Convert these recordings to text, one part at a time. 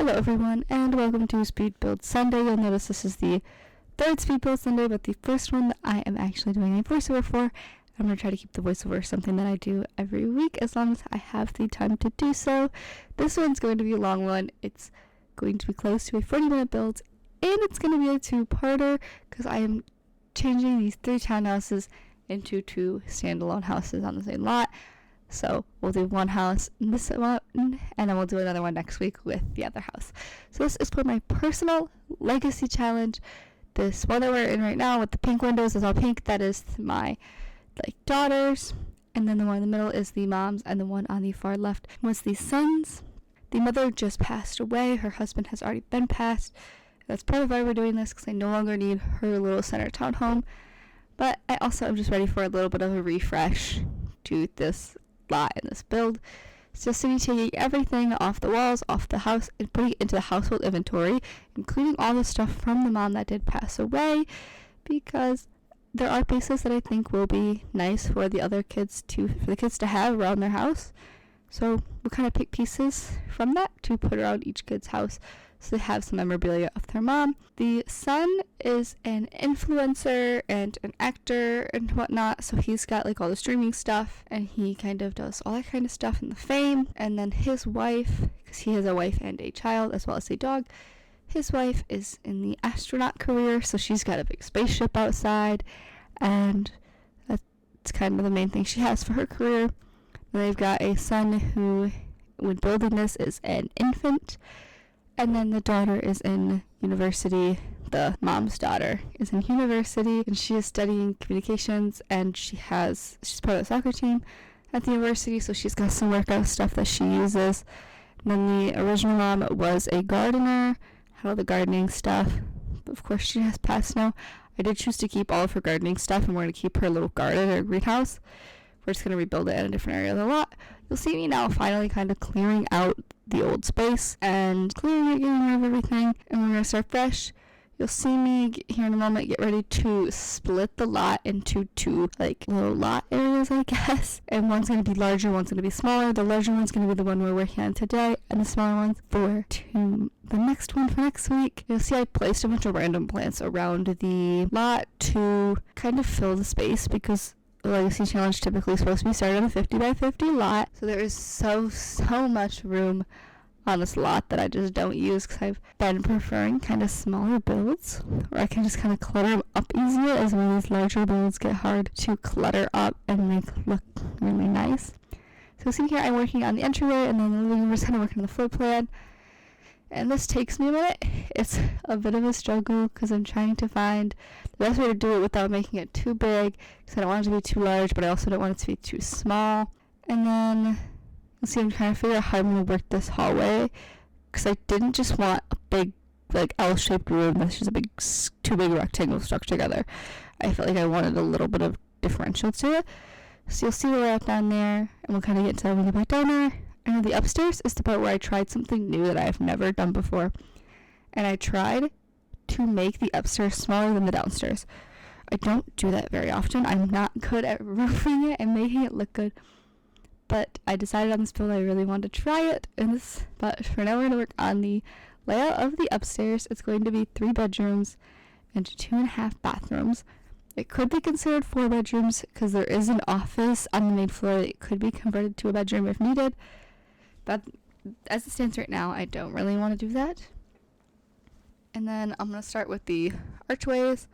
Hello everyone, and welcome to Speed Build Sunday. You'll notice this is the third Speed Build Sunday, but the first one that I am actually doing a voiceover for. I'm going to try to keep the voiceover something that I do every week as long as I have the time to do so. This one's going to be a long one. It's going to be close to a 40-minute build, and it's going to be a two-parter because I am changing these 3 townhouses into 2 standalone houses on the same lot. So we'll do one house in this one, and then we'll do another one next week with the other house. So this is for my personal legacy challenge. This one that we're in right now with the pink windows is all pink. That is my daughters, and then the one in the middle is the moms, and the one on the far left was the sons. The mother just passed away. Her husband has already been passed. That's part of why we're doing this, because I no longer need her little center townhome. But I also am just ready for a little bit of a refresh to this lot in this build. So be taking everything off the walls, off the house, and putting it into the household inventory, including all the stuff from the mom that did pass away, because there are pieces that I think will be nice for the kids to have around their house. So we'll kind of pick pieces from that to put around each kid's house so they have some memorabilia of their mom. The son is an influencer and an actor and whatnot, so he's got all the streaming stuff, and he kind of does all that kind of stuff in the fame. And then his wife, because he has a wife and a child as well as a dog, his wife is in the astronaut career, so she's got a big spaceship outside, and that's kind of the main thing she has for her career. And they've got a son who, when building this, is an infant. And then the daughter is in university. The mom's daughter is in university, and she is studying communications, and she's part of the soccer team at the university, so she's got some workout stuff that she uses. And then the original mom was a gardener, had all the gardening stuff. But of course, she has passed now. I did choose to keep all of her gardening stuff, and we're going to keep her little garden or greenhouse. We're just going to rebuild it in a different area of the lot. You'll see me now finally kind of clearing out the old space and clearing it, getting rid of everything, and we're going to start fresh. You'll see me here in a moment get ready to split the lot into 2 little lot areas, I guess. And one's going to be larger, one's going to be smaller. The larger one's going to be the one we're working on today, and the smaller one's for the next one for next week. You'll see I placed a bunch of random plants around the lot to kind of fill the space, because the Legacy Challenge typically is supposed to be started on a 50 by 50 lot. So there is so much room on this lot that I just don't use, because I've been preferring kind of smaller builds where I can just kind of clutter them up easier, as when these larger builds get hard to clutter up and make look really nice. So see here, I'm working on the entryway, and then the living room is kind of working on the floor plan. And this takes me a minute. It's a bit of a struggle because I'm trying to find the best way to do it without making it too big, because I don't want it to be too large, but I also don't want it to be too small. And then you'll see I'm trying to figure out how I'm going to work this hallway, because I didn't just want a big L-shaped room that's just 2 big rectangles stuck together. I felt like I wanted a little bit of differential to it. So you'll see where we're at down there, and we'll kind of get to when we get back down there. And the upstairs is the part where I tried something new that I've never done before. And I tried to make the upstairs smaller than the downstairs. I don't do that very often. I'm not good at roofing it and making it look good. But I decided on this build I really wanted to try it. But for now we're going to work on the layout of the upstairs. It's going to be 3 bedrooms and 2.5 bathrooms. It could be considered 4 bedrooms because there is an office on the main floor that could be converted to a bedroom if needed. But as it stands right now, I don't really want to do that. And then I'm going to start with the archways.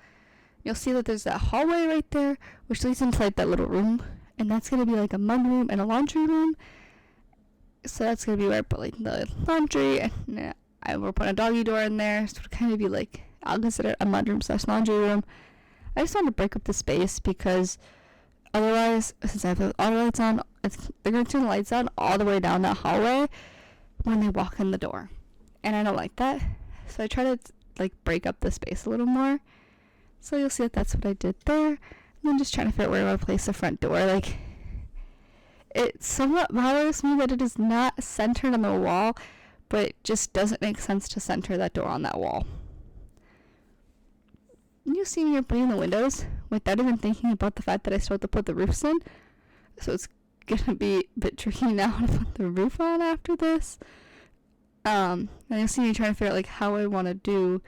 You'll see that there's that hallway right there, which leads into that little room. And that's going to be a mud room and a laundry room. So that's going to be where I put the laundry. And I will put a doggy door in there. So it'll kind of be I'll consider it a mud room / laundry room. I just want to break up the space, because otherwise, since I have all the lights on, they're going to turn the lights on all the way down that hallway when they walk in the door. And I don't like that. So I try to break up the space a little more. So you'll see that that's what I did there. And then just trying to figure out where I want to place the front door. It somewhat bothers me that it is not centered on the wall, but it just doesn't make sense to center that door on that wall. You see me here putting the windows without even thinking about the fact that I still have to put the roofs in. So it's gonna be a bit tricky now to put the roof on after this. And you'll see me trying to figure out like how I want to do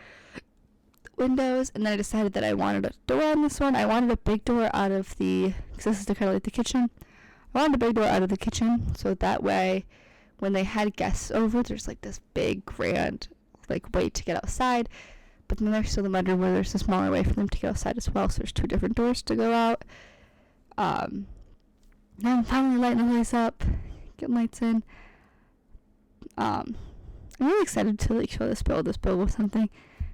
windows, and then I decided that I wanted a door on this one. I wanted a big door out of the, because this is kind of like the kitchen. I wanted a big door out of the kitchen, so that way when they had guests over, there's like this big grand like way to get outside, but then there's still the bedroom where there's a smaller way for them to get outside as well, so there's 2 different doors to go out. Now I'm finally lighting the place up, getting lights in. I'm really excited to like show this build with something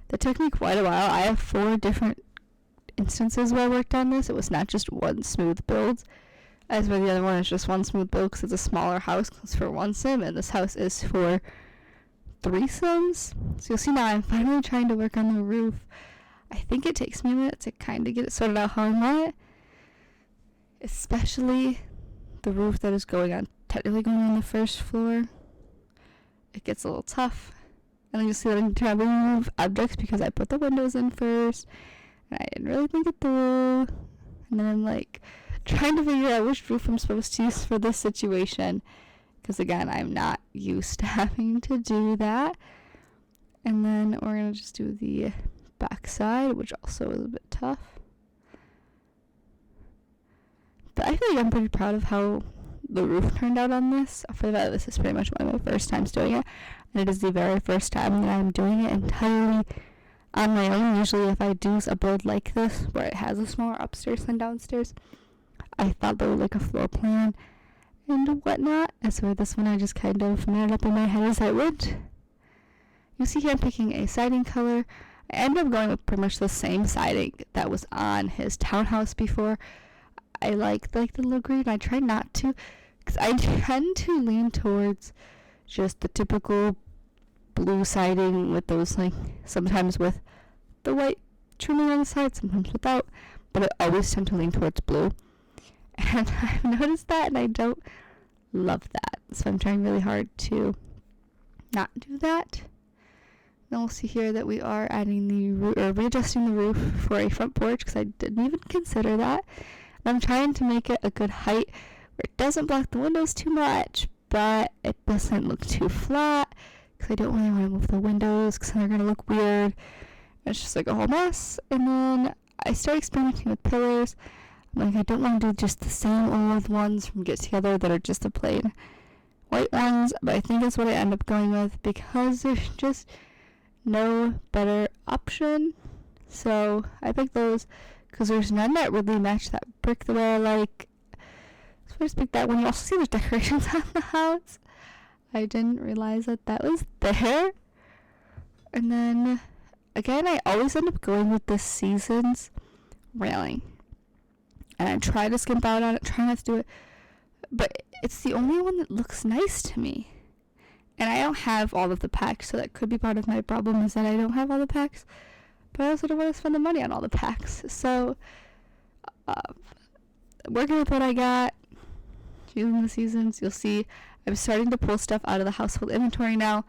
that took me quite a while. I have 4 different instances where I worked on this. It was not just one smooth build, as where the other one is just one smooth build because it's a smaller house. It's for 1 sim, and this house is for 3 sims. So you'll see now I'm finally trying to work on the roof. I think it takes me a minute to kind of get it sorted out how I want it, especially the roof that is technically going on the first floor. It gets a little tough. And then you'll see that I'm trying to remove objects because I put the windows in first, and I didn't really think it through. And then I'm like trying to figure out which roof I'm supposed to use for this situation, because again, I'm not used to having to do that. And then we're gonna just do the back side, which also is a bit tough. But I feel like I'm pretty proud of how the roof turned out on this. For that, this is pretty much one of my first times doing it, and it is the very first time that I'm doing it entirely on my own. Usually if I do a build like this where it has a smaller upstairs and downstairs, I thought there was like a floor plan and whatnot, and so this one I just kind of made it up in my head as I went. You see here I'm picking a siding color. I ended up going with pretty much the same siding that was on his townhouse before. I like the little green. I try not to, because I tend to lean towards just the typical blue siding with those, like, sometimes with the white trimming on the side, sometimes without, but I always tend to lean towards blue. And I've noticed that, and I don't love that. So I'm trying really hard to not do that. Then we'll see here that we are adding readjusting the roof for a front porch, because I didn't even consider that. And I'm trying to make it a good height where it doesn't block the windows too much, but it doesn't look too flat, because I don't really want to move the windows because they're going to look weird. It's just like a whole mess. And then I started experimenting with pillars. I'm like, I don't want to do just the same old ones from Get Together that are just the plain white ones, but I think that's what I end up going with because there's just no better option. So I picked those because there's none that really match that brick the way I like. So I just picked that one. You also see there's decorations on the house. I didn't realize that was there. And then again, I always end up going with the Seasons railing, and I try to skimp out on it, try not to do it, but it's the only one that looks nice to me. And I don't have all of the packs, so that could be part of my problem, is that I don't have all the packs, but I also don't want to spend the money on all the packs. So working with what I got, using the Seasons, you'll see I'm starting to pull stuff out of the household inventory now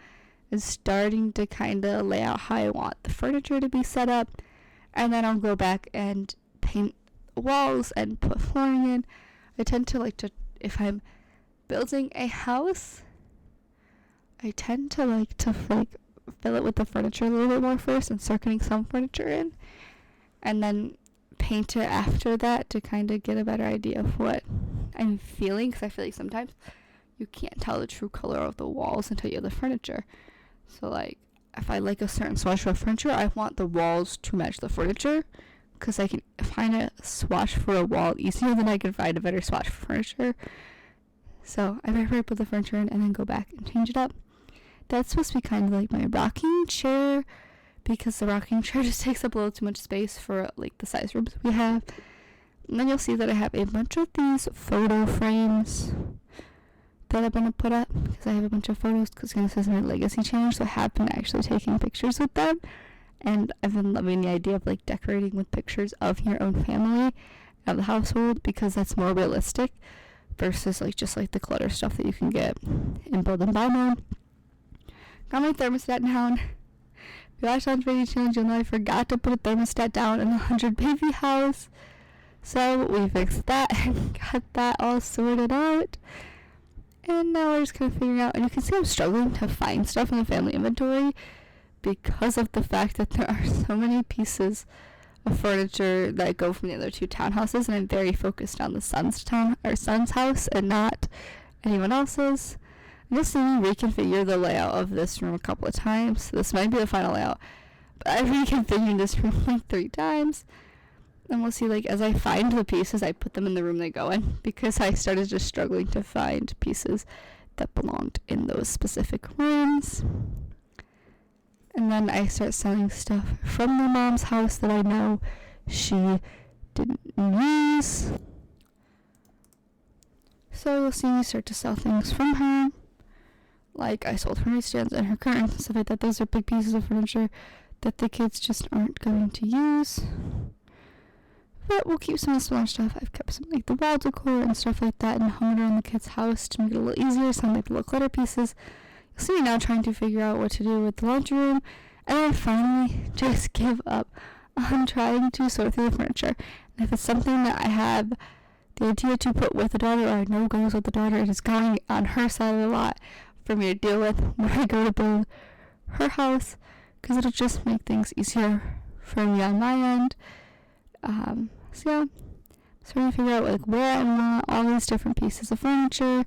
and starting to kind of lay out how I want the furniture to be set up, and then I'll go back and paint walls and put flooring in. I tend to like to, if I'm building a house, I tend to like to fill it with the furniture a little bit more first and start getting some furniture in, and then paint it after that to kind of get a better idea of what I'm feeling, because I feel like sometimes you can't tell the true color of the walls until you have the furniture. So like if I like a certain swatch of furniture, I want the walls to match the furniture, because I can find a swatch for a wall easier than I can find a better swatch for furniture. So I prefer to put the furniture in and then go back and change it up. That's supposed to be kind of like my rocking chair, because the rocking chair just takes up a little too much space for like the size rooms we have. And then you'll see that I have a bunch of these photo frames that I'm going to put up, because I have a bunch of photos, because this is my legacy challenge, so I have been actually taking pictures with them, and I've been loving the idea of like decorating with pictures of your own family, of the household, because that's more realistic versus like just like the clutter stuff that you can get in Build and Buy mode. Got my thermostat down. If you watched on Baby Challenge, you'll know I forgot to put a thermostat down in the 100 baby house, so we fixed that and got that all sorted out. And now we're just kind of figuring out, and you can see I'm struggling to find stuff in the family inventory because of the fact that there are so many pieces of furniture that go from the other two townhouses, and I'm very focused on the son's house and not anyone else's. I'm just seeing reconfigure the layout of this room a couple of times. This might be the final layout, but I've reconfigured this room like 3 times. And we'll see, like, as I find the pieces, I put them in the room they go in, because I started just struggling to find pieces that belonged in those specific rooms. And then I start selling stuff from the mom's house that I know she didn't use. So you'll see me start to sell things from her. Like, I sold her nightstands and her curtains and stuff like that. Those are big pieces of furniture that the kids just aren't going to use. But we'll keep some of the smaller stuff. I've kept some, like, the wall decor and stuff like that, and hung it around the kids' house to make it a little easier. Some like the little clutter pieces. You'll see me now trying to figure out what to do with the laundry room. And I finally just give up on trying to sort through the furniture. And if it's something that I have the idea to put with the daughter, or I know goes with the daughter, it is going on her side of the lot for me to deal with when I go to build her house, because it'll just make things easier for me on my end. So yeah, I'm starting to figure out, like, where I want all these different pieces of furniture,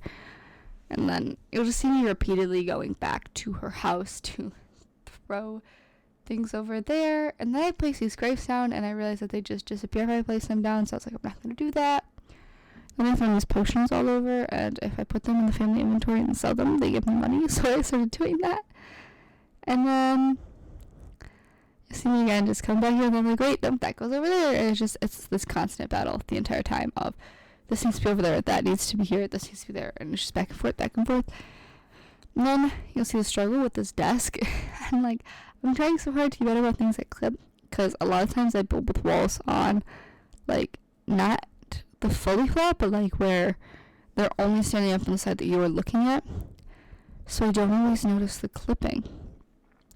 and then you'll just see me repeatedly going back to her house to throw things over there. And then I place these grapes down, and I realized that they just disappear if I place them down, so I was like, I'm not going to do that. And I found these potions all over, and if I put them in the family inventory and sell them, they give me money, so I started doing that. And then you see me again just come back here, and I'm like, wait, no, that goes over there. And it's this constant battle the entire time of, this needs to be over there, that needs to be here, this needs to be there, and it's just back and forth, back and forth. And then you'll see the struggle with this desk. And, like, I'm trying so hard to be better about things that clip, because a lot of times I build with walls on, like, not the fully flat, but, like, where they're only standing up on the side that you are looking at, so I don't always notice the clipping.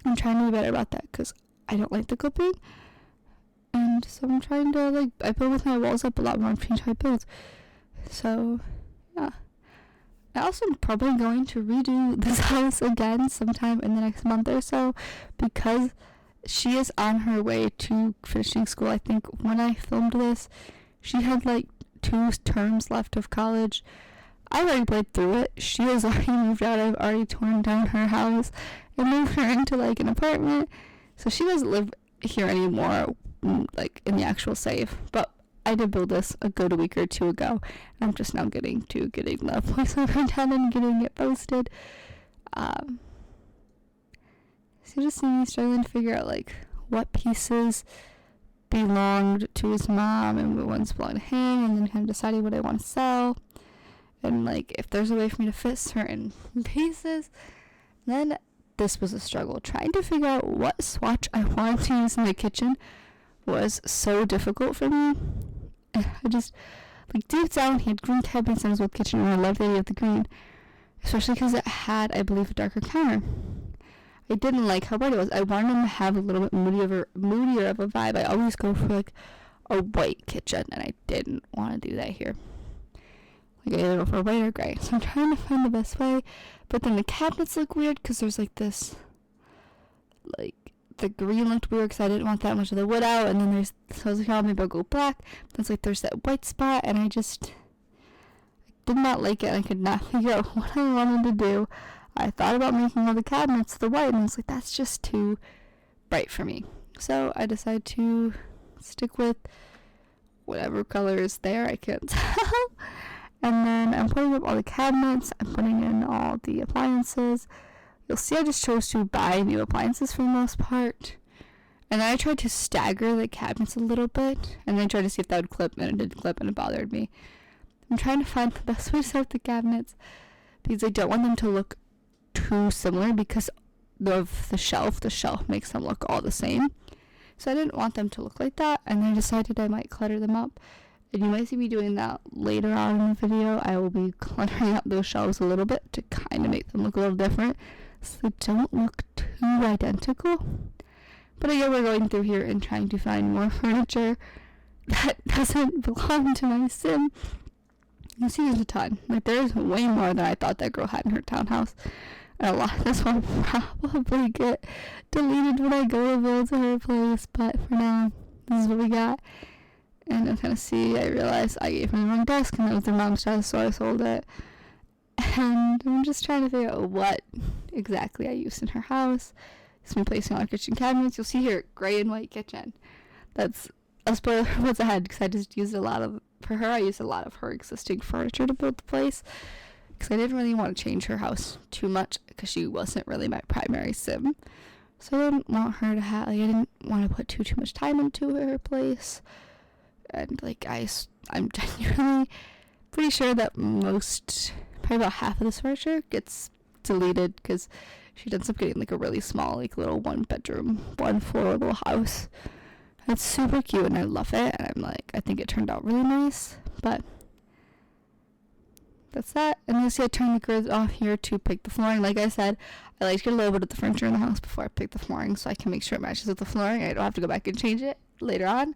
I'm trying to be better about that, because I don't like the clipping, and so I'm trying to, like, I build with my walls up a lot more between how I build. So yeah, I also am probably going to redo this house again sometime in the next month or so, because she is on her way to finishing school. I think when I filmed this, she had like 2 terms left of college. I already played through it. She has already moved out. I've already torn down her house and moved her into, like, an apartment. So she doesn't live here anymore, like, in the actual save. But I did build this a good week or 2 ago. And I'm just now getting the voiceover done and getting it posted. So you just see me struggling to figure out, like, what pieces belonged to his mom and what ones belonged to him, and then kind of deciding what I want to sell. And, like, if there's a way for me to fit certain pieces. Then this was a struggle. Trying to figure out what swatch I wanted to use in the kitchen was so difficult for me. And I just, like, deep down, he had green cabinets in his old kitchen, and I loved the idea of the green. Especially because it had, I believe, a darker counter. I didn't like how bright it was. I wanted him to have a little bit moodier of a vibe. I always go for, like, a white kitchen, and I didn't want to do that here. Like, I either go for white or gray. So I'm trying to find the best way. But then the cabinets look weird, because there's, like, this, like, the green looked weird, because I didn't want that much of the wood out. And then there's, so I was like, oh, maybe I'll go black. Then it's like, there's that white spot, and I just did not like it. I could not figure out what I wanted to do. I thought about making all the cabinets the white, and I was like, that's just too bright for me. So I decided to stick with whatever color is there. I can't tell. And then I'm putting up all the cabinets. I'm putting in all the appliances. You'll see I just chose to buy new appliances for the most part. And then I tried to stagger the cabinets a little bit. And then I tried to see if that would clip, and it didn't clip, and it bothered me. I'm trying to find the best way to set up the cabinets, because I don't want them to look too similar, because of the shelf. The shelf makes them look all the same. So I didn't want them to look like that. And I decided I might clutter them up. And you might see me doing that later on in the video. I will be cluttering up those shelves a little bit to kind of make them look a little different, so they don't look too identical. But again, we're going through here and trying to find more furniture that doesn't belong to my sim. You see there's a ton. Like, there's way more than I thought that girl had in her townhouse. And a lot of this will probably get deleted when I go to build to her place. But for now, this is what we got. And I'm kind of I realized I gave her the wrong desk, and that was their mom's desk, so I sold it. And I'm just trying to figure out what exactly I used in her house. It's been placing all our kitchen cabinets. You'll see here, gray and white kitchen. That's a spoiler for what's ahead, because I just used for her, I used a lot of her existing furniture to build the place. Because I didn't really want to change her house too much, because she wasn't really my primary sim. So I didn't want her to I didn't want to put too much time into her place. And, like, I'm genuinely pretty sure that probably about half of this furniture gets deleted, because she ends up getting, like, a really small, like, little 1-bedroom, 1-floor little house. It's super cute, and I love it, and I'm like, I think it turned out really nice, but that's that. And you'll see I turned the grids off here to pick the flooring. Like I said, I like to get a little bit of the furniture in the house before I pick the flooring, so I can make sure it matches with the flooring. I don't have to go back and change it later on.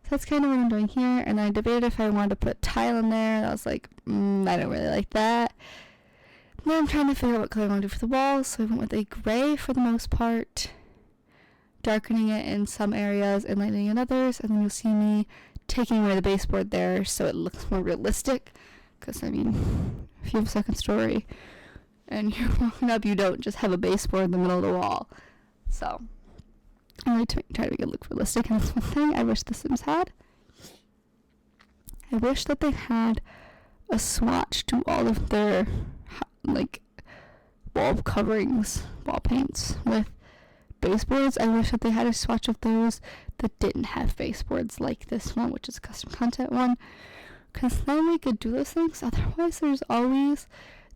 So that's kind of what I'm doing here. And I debated if I wanted to put tile in there, and I was like, I don't really like that. And then I'm trying to figure out what color I want to do for the walls, so I went with a gray for the most part, darkening it in some areas and lightening in others. And then you'll see me taking away the baseboard there so it looks more realistic. Because, I mean, if you have a second story and you're walking up, you don't just have a baseboard in the middle of the wall. So, I like to try to make it look realistic. And that's one thing I wish the Sims had. I wish that they had a swatch to all of their, like, wall coverings, wall paints with baseboards. I wish that they had a swatch of those that didn't have baseboards like this one, which is a custom content one. Because then we could do those things. Otherwise, there's always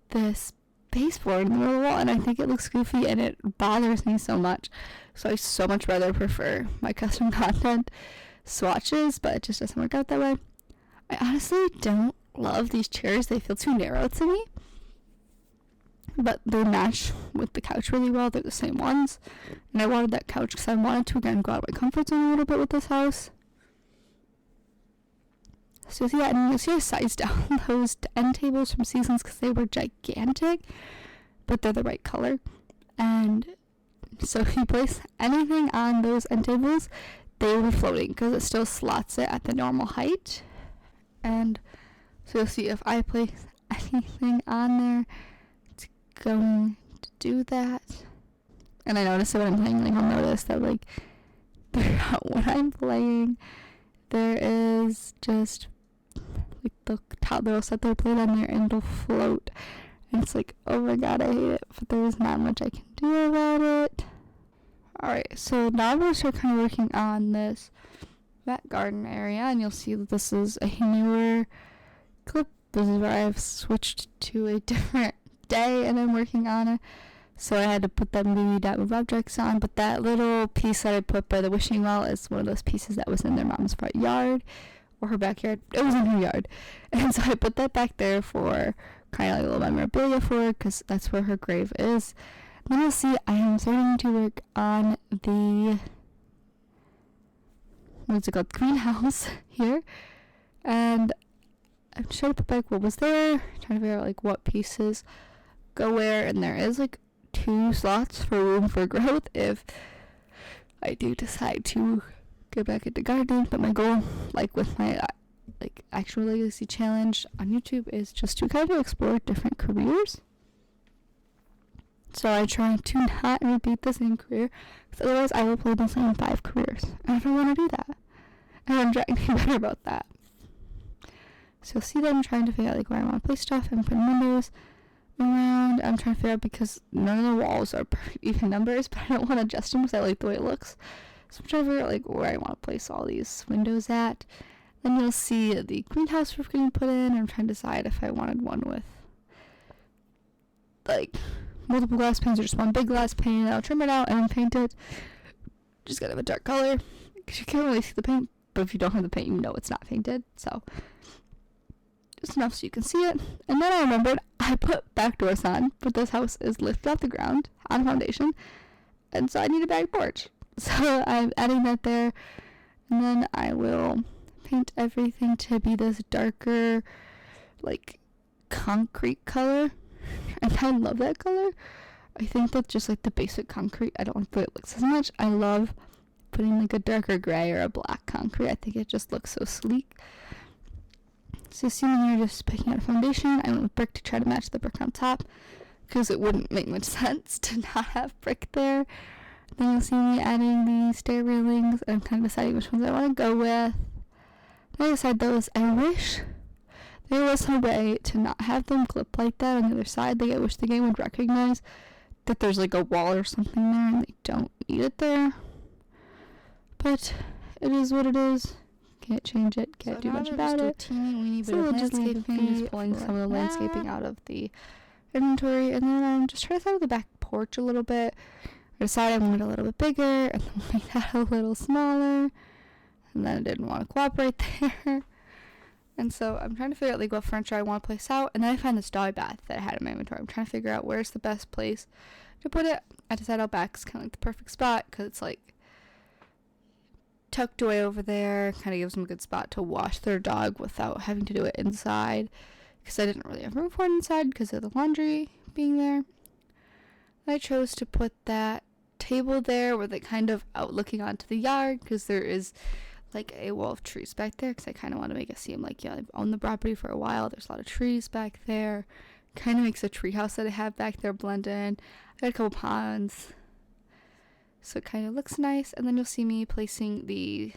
this baseboard in the middle of the wall, and I think it looks goofy, and it bothers me so much. So I so much rather prefer my custom content swatches, but it just doesn't work out that way. I honestly don't love these chairs. They feel too narrow to me. But they match with the couch really well. They're the same ones. And I wanted that couch because I wanted to, again, go out of my comfort zone a little bit with this house. So yeah, and you'll see I sized down those end tables from Seasons because they were gigantic, but they're the right color. And so if you place anything on those end tables, they will be floating because it still slots it at the normal height. And so you'll see if I place anything on there, it's going to do that. And I notice that when I'm playing, like, I'll notice that, like, throughout when I'm playing, there is just, like, the toddler set their plate on there and it'll float. And it's like, oh my god, I hate it, but there's not much I can do about it. Alright, so now I'm going to start kind of working on this back garden area, and you'll see that this is a newer clip. This is where I've switched to a different day and I'm working on it. So I had to put that move objects on, but that little piece that I put by the wishing well is one of those pieces that was in their mom's front yard, or her backyard. It was in her yard. And so I put that back there for kind of like a little memorabilia for her, because that's where her grave is. And then you'll see I am starting to work on the, what's it called, greenhouse here. And I'm trying to put back what was there, trying to figure out, like, what pieces go where, and there is, like, 2 slots for room for growth if I do decide to get back into gardening. But my goal, like with my actual legacy challenge on YouTube, is just to kind of explore different careers. So I try to not repeat the same career, because otherwise I will play the same 5 careers, and I don't want to do that. And I'm trying to be better about that. So you'll see that I'm trying to figure out, like, where I want to place stuff and put windows around. I'm trying to figure out, because none of the walls are perfect even numbers, but I don't want to adjust them because I like the way it looks. So I'm trying to figure out, like, where I want to place all these windows at. Then you'll see the greenhouse roof getting put in. I'm trying to decide if I wanted one with, like, multiple glass panes or just one big glass pane. I'll trim it out and paint it. Just gotta have a dark color, because you can't really see the paint, but if you don't have the paint, you know it's not painted. So just enough so you can see it. And then I remembered I put back doors on, but this house is lifted off the ground on a foundation, and so I need a back porch. So I'm adding that there, and then I will paint everything to be this darker, like concrete color, and I love that color. I think that's just like the basic concrete. I don't like the way it looks as much. I love putting like a darker gray or a black concrete. I think it just looks so sleek. So see me here just picking out a foundation. I went with brick to try to match the brick on top, because it wouldn't make much sense to not have brick there. Then you'll see me adding the stair railings, and I'm kind of deciding which ones I want to go with. Then I decide those. I wish there was a way to not have them clip like that on the other side. Like, I wish the game would recognize that there's like a wall or something there and they don't need it there. But it is what it is. Can't change it. Can't do much about it. So we'll just leave me pulling some of the landscaping out of the inventory, and then I'm just trying to set up the back porch a little bit. I decided I wanted a little bit bigger, and then make that a little smaller, and then I didn't want to cooperate there. And so I'm trying to figure out like what furniture I want to place out, and then I find this dog bath that I had in my inventory. I'm trying to figure out where's the best place to put it. I decided out back is kind of like the perfect spot, because it's like tucked away over there, kind of gives them a good spot to wash their dog without having to do it inside, because I didn't really have room for it inside because of the laundry being there. I chose to put that table there with it kind of out looking onto the yard, because there is like a wall of trees back there, because I kind of want to make it seem like, yeah, I've owned the property for a while. There's a lot of trees back there. Kind of makes the tree house that I have back there blend in. I got a couple ponds, so it kind of looks nice. And then you'll see me placing the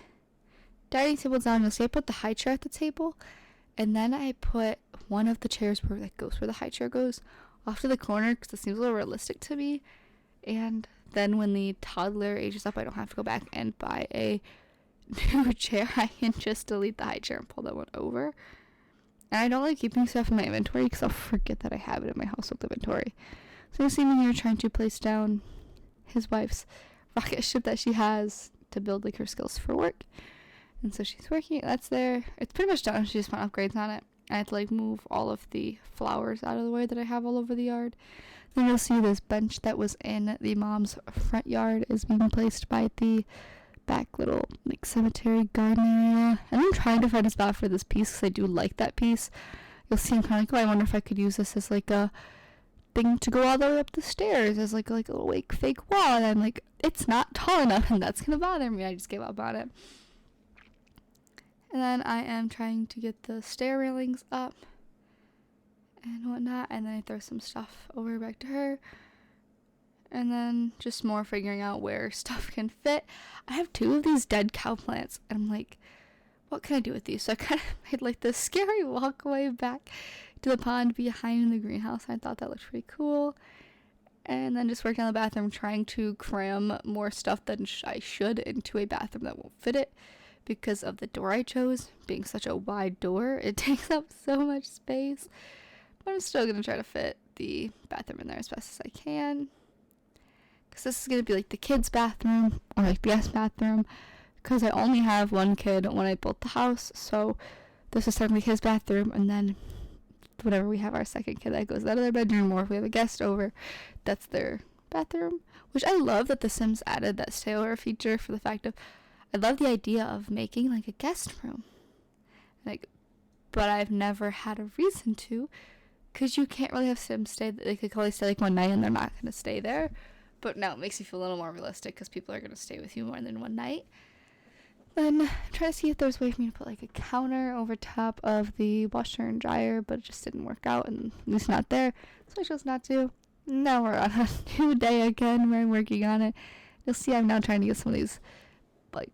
dining table down. You'll see I put the high chair at the table, and then I put one of the chairs where that goes where the high chair goes off to the corner, because it seems a little realistic to me. And then when the toddler ages up, I don't have to go back and buy a new chair. I can just delete the high chair and pull that one over. And I don't like keeping stuff in my inventory, because I'll forget that I have it in my household inventory. So you'll see me here trying to place down his wife's rocket ship that she has to build like her skills for work. And so she's working. That's there. It's pretty much done. She just put upgrades on it. I had to like move all of the flowers out of the way that I have all over the yard. Then you'll see this bench that was in the mom's front yard is being placed by the back little like cemetery garden area. And I'm trying to find a spot for this piece, because I do like that piece. You'll see I'm kind of like, oh, I wonder if I could use this as like a thing to go all the way up the stairs as like a little like fake wall. And I'm like, it's not tall enough, and that's gonna bother me. I just gave up on it. And then I am trying to get the stair railings up and whatnot, and then I throw some stuff over back to her. And then just more figuring out where stuff can fit. I have 2 of these dead cow plants, and I'm like, what can I do with these? So I kind of made like this scary walkway back to the pond behind the greenhouse. I thought that looked pretty cool. And then just working on the bathroom, trying to cram more stuff than I should into a bathroom that won't fit it, because of the door I chose being such a wide door. It takes up so much space. But I'm still going to try to fit the bathroom in there as best as I can, because this is going to be like the kids' bathroom, or like the guest bathroom, because I only have one kid when I built the house. So this is technically his bathroom, and then whenever we have our second kid, that goes out of their bedroom, or if we have a guest over, that's their bathroom. Which I love that The Sims added that stay over feature, for the fact of, I love the idea of making like a guest room, like, but I've never had a reason to, because you can't really have Sims stay. They could only stay like one night, and they're not going to stay there. But now it makes you feel a little more realistic, because people are going to stay with you more than one night. Then I'm trying to see if there's a way for me to put like a counter over top of the washer and dryer, but it just didn't work out, and at least not there, so I chose not to. Now we're on a new day again where I'm working on it. You'll see I'm now trying to get some of these like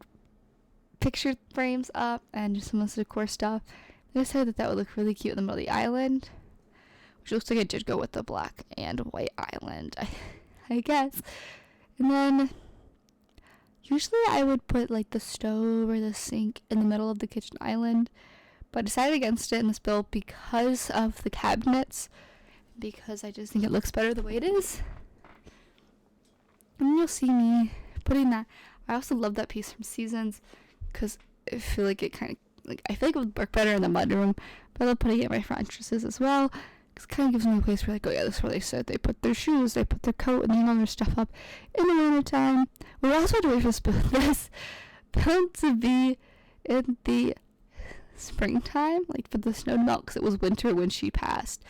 picture frames up and just some of the decor stuff. I decided that would look really cute in the middle of the island, which looks like I did go with the black and white island, I guess. And then usually I would put like the stove or the sink in the middle of the kitchen island, but I decided against it in this build because of the cabinets, because I just think it looks better the way it is. And you'll see me putting that. I also love that piece from Seasons, because I feel like it kind of, like, I feel like it would work better in the mudroom, but I love putting it in my front entrances as well, because it kind of gives me a place where, like, oh yeah, this is where they sit. They put their shoes, they put their coat, and they all their stuff up in the winter time. We also had to wait for this build to be in the springtime, like for the snow to melt, because it was winter when she passed.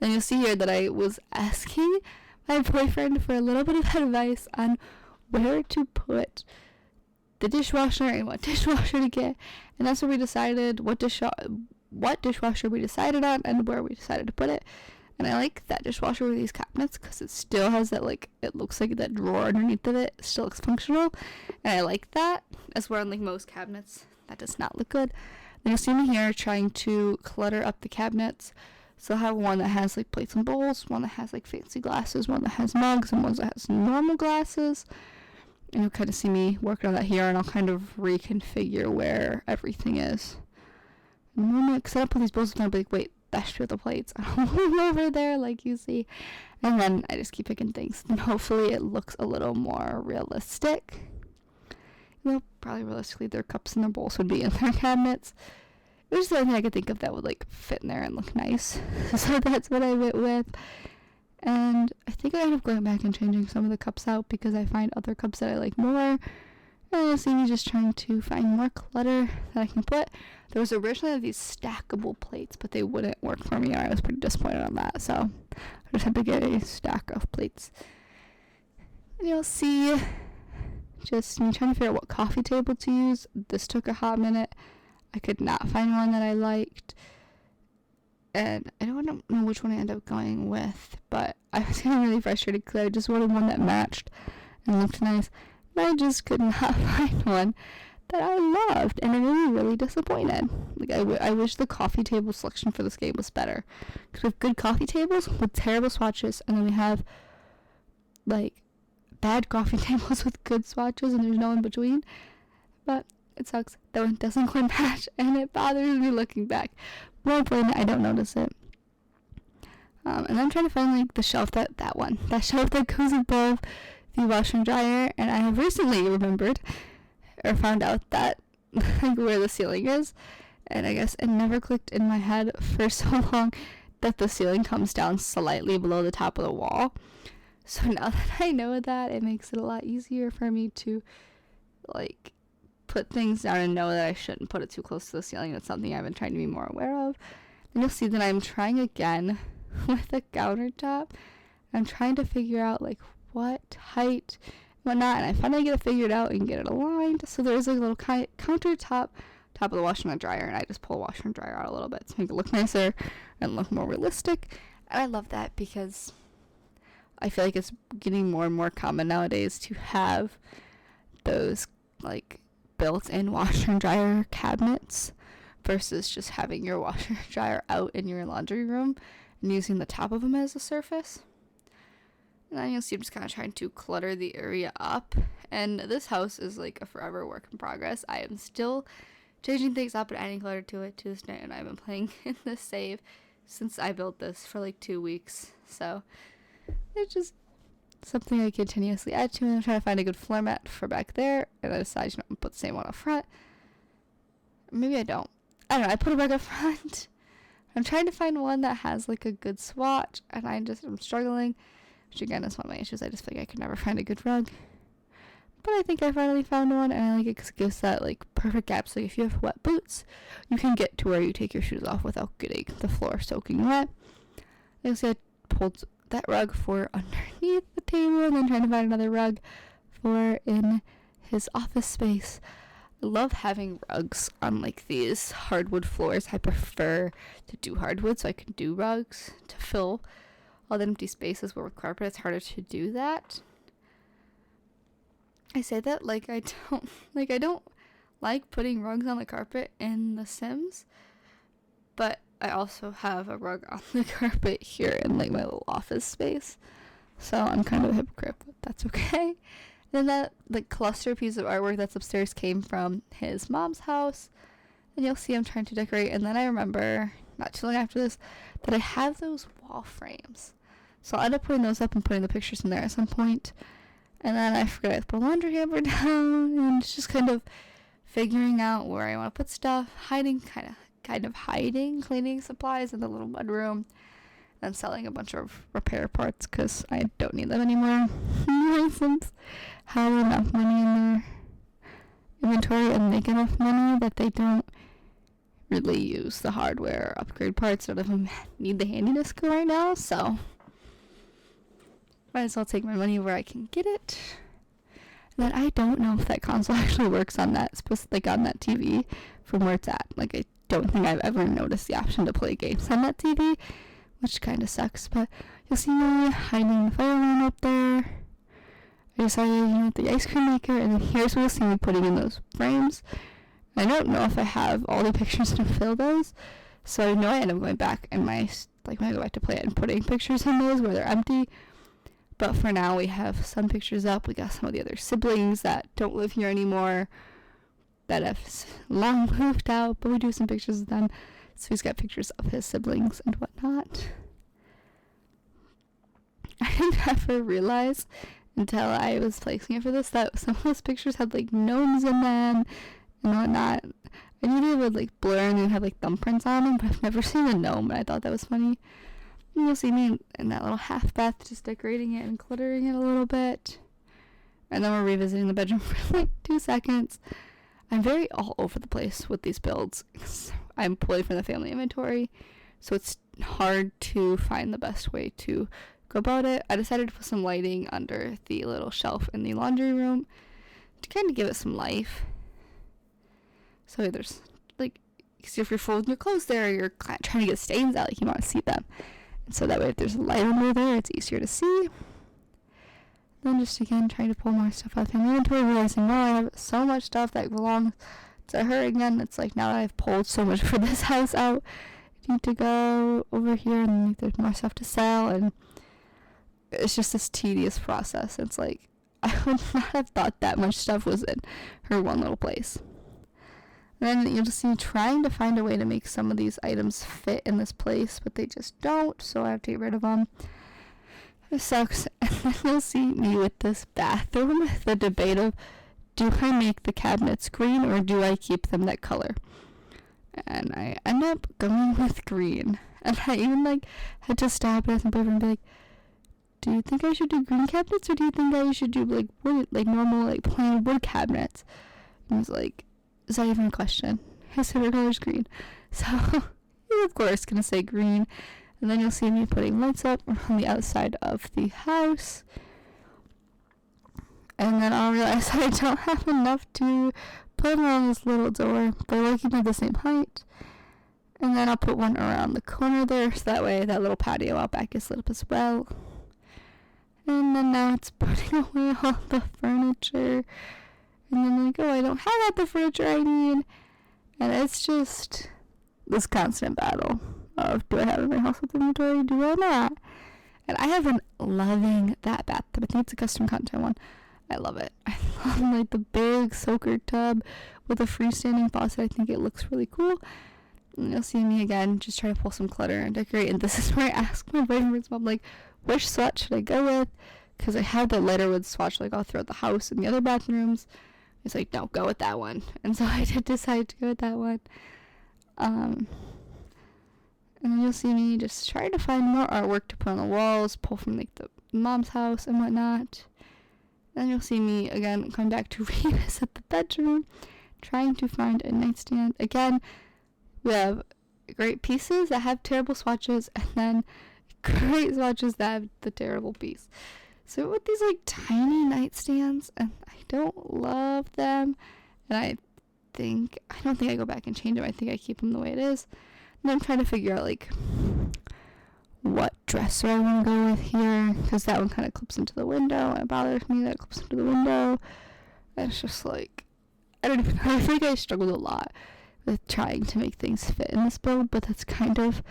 And you'll see here that I was asking my boyfriend for a little bit of advice on where to put the dishwasher and what dishwasher to get, and that's where we decided what dishwasher we decided on and where we decided to put it. And I like that dishwasher with these cabinets because it still has that, like, it looks like that drawer underneath of it still looks functional, and I like that, as where on like most cabinets that does not look good. Then you'll see me here trying to clutter up the cabinets. So I have one that has like plates and bowls, one that has like fancy glasses, one that has mugs, and one that has normal glasses. And you'll kind of see me working on that here, and I'll kind of reconfigure where everything is in a moment. Because I don't put these bowls in there, I'll be like, wait, that should be the plates. I'll over there, like you see. And then I just keep picking things. And hopefully it looks a little more realistic. Well, probably realistically, their cups and their bowls would be in their cabinets. It was just the only thing I could think of that would, like, fit in there and look nice. So that's what I went with. And I think I ended up going back and changing some of the cups out because I find other cups that I like more. And you'll see me just trying to find more clutter that I can put. There was originally these stackable plates, but they wouldn't work for me, and I was pretty disappointed on that. So I just had to get a stack of plates. And you'll see just me trying to figure out what coffee table to use. This took a hot minute. I could not find one that I liked, and I don't know which one I ended up going with, but I was getting really frustrated because I just wanted one that matched and looked nice, and I just could not find one that I loved, and I was really disappointed. Like, I wish the coffee table selection for this game was better, because we have good coffee tables with terrible swatches, and then we have, like, bad coffee tables with good swatches, and there's no in between. But it sucks. That one doesn't quite match, and it bothers me looking back. More importantly, I don't notice it. And I'm trying to find, like, the shelf that shelf that goes above the washer and dryer, and I have recently remembered or found out that, like, where the ceiling is, and I guess it never clicked in my head for so long that the ceiling comes down slightly below the top of the wall. So now that I know that, it makes it a lot easier for me to, like, put things down and know that I shouldn't put it too close to the ceiling. That's something I've been trying to be more aware of. And you'll see that I'm trying again with the countertop. I'm trying to figure out, like, what height and whatnot, and I finally get it figured out and get it aligned. So there's, like, a little countertop, top of the washer and the dryer, and I just pull the washer and dryer out a little bit to make it look nicer and look more realistic. And I love that because I feel like it's getting more and more common nowadays to have those, like, built-in washer and dryer cabinets versus just having your washer and dryer out in your laundry room and using the top of them as a surface. And then you'll see I'm just kind of trying to clutter the area up, and this house is like a forever work in progress. I am still changing things up and adding clutter to it to this day, and I've been playing in this save since I built this for like 2 weeks, so it's just something I continuously add to, and I'm trying to find a good floor mat for back there, and I decided, I'm put the same one up front. Maybe I don't know, I put it back up front. I'm trying to find one that has, like, a good swatch, and I'm struggling, which again is one of my issues. I just feel like I could never find a good rug, but I think I finally found one, and I like it because it gives that, like, perfect gap, so if you have wet boots, you can get to where you take your shoes off without getting the floor soaking wet. You'll see I pulled that rug for underneath the table, and then trying to find another rug for in his office space. I love having rugs on, like, these hardwood floors. I prefer to do hardwood so I can do rugs to fill all the empty spaces, where with carpet it's harder to do that. I say that like I don't like putting rugs on the carpet in The Sims, but I also have a rug on the carpet here in, like, my little office space. So I'm kind of a hypocrite, but that's okay. And then that, like, cluster piece of artwork that's upstairs came from his mom's house. And you'll see I'm trying to decorate. And then I remember, not too long after this, that I have those wall frames. So I'll end up putting those up and putting the pictures in there at some point. And then I forgot I put a laundry hamper down. And it's just kind of figuring out where I want to put stuff. Kind of hiding cleaning supplies in the little mudroom, and selling a bunch of repair parts because I don't need them anymore. My Sims have enough money in their inventory and make enough money that they don't really use the hardware upgrade parts. None of them need the handiness skill right now, so might as well take my money where I can get it. And then I don't know if that console actually works on that, like on that TV from where it's at. Like, I don't think I've ever noticed the option to play games on that TV, which kind of sucks. But you'll see me hiding the fire alarm up there. I decided, the ice cream maker, and then here's where you'll see me putting in those frames. I don't know if I have all the pictures to fill those, so I know I end up going back in my, when I go back to play it and putting pictures in those where they're empty. But for now, we have some pictures up. We got some of the other siblings that don't live here anymore, that have long moved out, but we do some pictures of them. So he's got pictures of his siblings and whatnot. I didn't ever realize until I was placing it for this that some of those pictures had like gnomes in them and whatnot. I knew they would like blur and then have like thumbprints on them, but I've never seen a gnome, and I thought that was funny. And you'll see me in that little half bath just decorating it and cluttering it a little bit. And then we're revisiting the bedroom for like 2 seconds. I'm very all over the place with these builds. I'm pulling from the family inventory, so it's hard to find the best way to go about it. I decided to put some lighting under the little shelf in the laundry room to kind of give it some life. So there's like, because if you're folding your clothes there, you're trying to get stains out, like you want to see them. And so that way if there's a light under there, it's easier to see. Then just again trying to pull more stuff out of family inventory, realizing, I have so much stuff that belongs to her again. It's like, now that I've pulled so much for this house out, I need to go over here and there's more stuff to sell, and it's just this tedious process. It's like, I would not have thought that much stuff was in her one little place. And then you'll just see me trying to find a way to make some of these items fit in this place, but they just don't, so I have to get rid of them. It sucks. And then you'll see me with this bathroom, the debate of, do I make the cabinets green or do I keep them that color? And I end up going with green. And I even had to stop it and be like, do you think I should do green cabinets or do you think I should do wood, normal plain wood cabinets? And I was like, is that even a question? His favorite color is green. So he's of course gonna say green. And then you'll see me putting lights up on the outside of the house. And then I'll realize I don't have enough to put around this little door, but I will keep them the same height. And then I'll put one around the corner there, so that way that little patio out back is lit up as well. And then now it's putting away all the furniture. And then I don't have all the furniture I need. And it's just this constant battle of, do I have in my house with inventory? Do I not? And I have been loving that bathtub. I think it's a custom content one. I love it. I love the big soaker tub with a freestanding faucet. I think it looks really cool. And you'll see me again just try to pull some clutter and decorate. And this is where I ask my boyfriend's mom, which swatch should I go with? Because I have the lighter wood swatch all throughout the house and the other bathrooms. He's like, no, go with that one. And so I did decide to go with that one. And then you'll see me just trying to find more artwork to put on the walls, pull from the mom's house and whatnot. Then you'll see me again come back to revisit the bedroom, trying to find a nightstand. Again, we have great pieces that have terrible swatches, and then great swatches that have the terrible piece. So with these tiny nightstands, and I don't love them, and I don't think I go back and change them. I think I keep them the way it is. And I'm trying to figure out what dresser I want to go with here, because that one kind of clips into the window. It bothers me that it clips into the window. And it's just I don't even know. I think I struggled a lot with trying to make things fit in this build, but that's kind of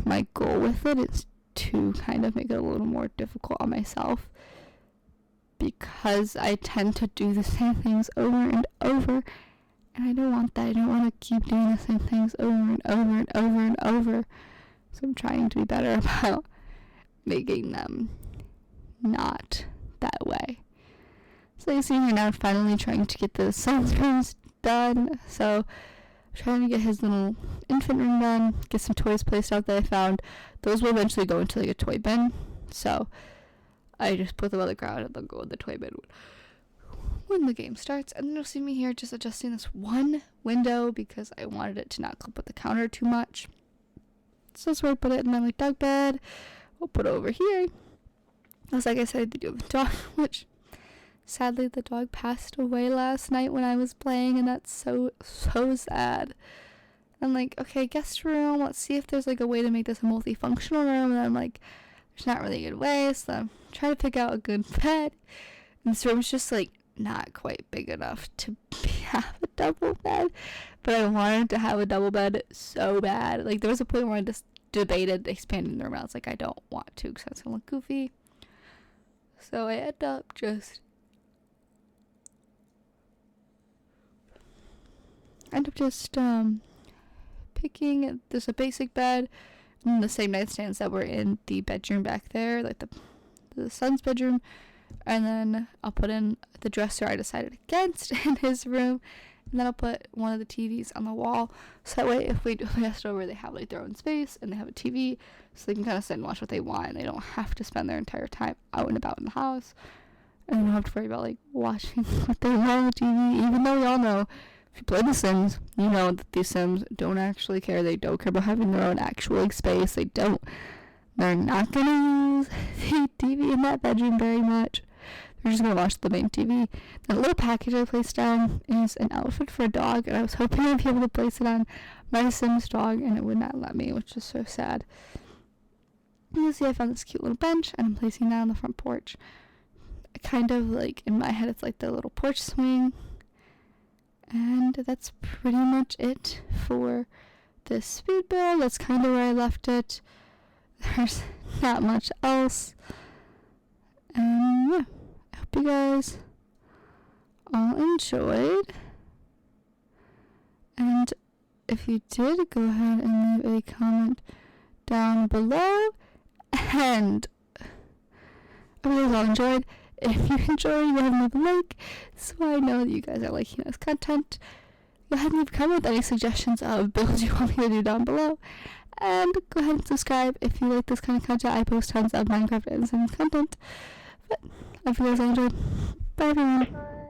my goal with it, is to kind of make it a little more difficult on myself, because I tend to do the same things over and over, and I don't want that. I don't want to keep doing the same things over and over and over and over. So I'm trying to be better about making them not that way. So you see here now, I'm finally trying to get the son's rooms done. So I'm trying to get his little infant room done, get some toys placed out that I found. Those will eventually go into a toy bin. So I just put them on the ground and they'll go in the toy bin when the game starts, and then you'll see me here just adjusting this one window because I wanted it to not clip with the counter too much. So that's where I put it in my dog bed. We'll put it over here. As like I said, they do have a dog, which sadly the dog passed away last night when I was playing, and that's so sad. I'm like, okay, guest room, let's see if there's like a way to make this a multifunctional room, and I'm like, there's not really a good way, so I'm trying to pick out a good bed. And this room's just like not quite big enough to have a double bed, but I wanted to have a double bed so bad. Like, there was a point where I just debated expanding the room. I was like, I don't want to because that's gonna look goofy. So I end up just picking. There's a basic bed and the same nightstands that were in the bedroom back there, like the son's bedroom. And then I'll put in the dresser I decided against in his room. And then I'll put one of the TVs on the wall. So that way, if we do a guest over, they have like their own space and they have a TV. So they can kind of sit and watch what they want. And they don't have to spend their entire time out and about in the house. And they don't have to worry about like watching what they want on the TV. Even though we all know, if you play The Sims, you know that these Sims don't actually care. They don't care about having their own actual space. They're not going to use the TV in that bedroom very much. They're just going to watch the main TV. The little package I placed down is an outfit for a dog, and I was hoping I'd be able to place it on Madison's dog, and it would not let me, which is so sad. And you'll see I found this cute little bench, and I'm placing that on the front porch. Kind of like, in my head, it's like the little porch swing. And that's pretty much it for this speed build. That's kind of where I left it. There's not much else. And yeah, I hope you guys all enjoyed. And if you did, go ahead and leave a comment down below. And I hope you guys all enjoyed. If you enjoyed, go ahead and leave a like so I know that you guys are liking this content. Go ahead and leave a comment with any suggestions of builds you want me to do down below. And go ahead and subscribe if you like this kind of content. I post tons of Minecraft and Sims content. But I hope you guys all enjoyed. Bye everyone.